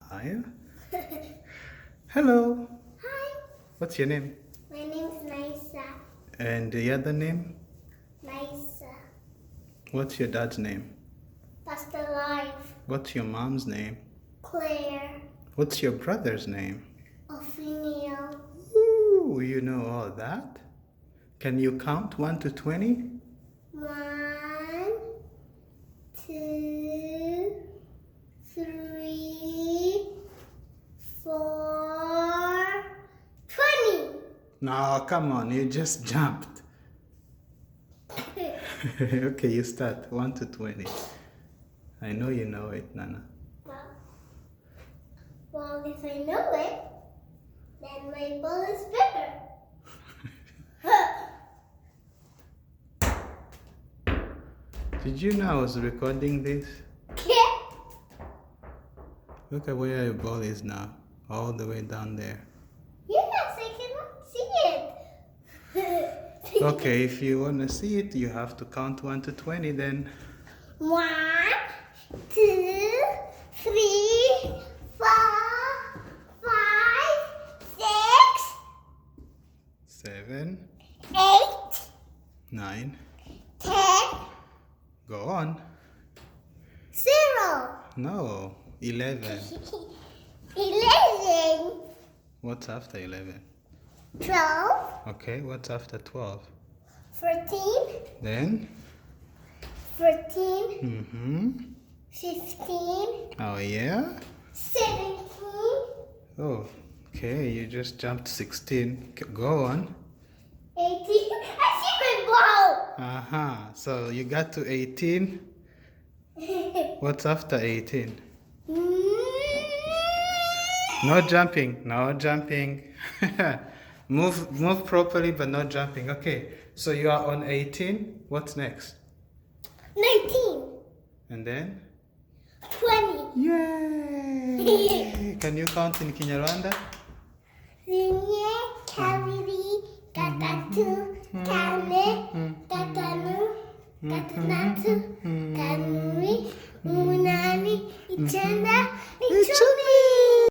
Hi. Hello. Hi, What's your name? my name's Naysa. And the other name? Naysa. What's your dad's name? Pastor Life. What's your mom's name? Claire. What's your brother's name? Ophelia. Ooh, you know all that? Can you count 1 to 20? 1, 2, 3, 4, 20. No, come on, you just jumped. Okay, you start 1 to 20. I know you know it, Nana. Well, if I know it, then my ball is bigger. Did you know I was recording this? Look at where your ball is now. All the way down there. Yes, I cannot see it. Okay, if you want to see it, you have to count 1 to 20 then. 1, 2, 3, 4, 5, 6, 7, 8, 9. 10, Go on. 0. No, 11. 11, What's after 11? 12, Okay, what's after 12? 13, Then? 14, 15, Oh, yeah? 17, Oh, okay, you just jumped 16. Go on. 18. I see my Uh-huh, so you got to 18. ball. What's after 18? No jumping, no jumping. Move properly, but no jumping. Okay, so you are on 18. What's next? 19, And then? 20. Yay! Can you count in Kinyarwanda? Rinye, kabiri, katatu, kane, katanu, katanatu, kanui,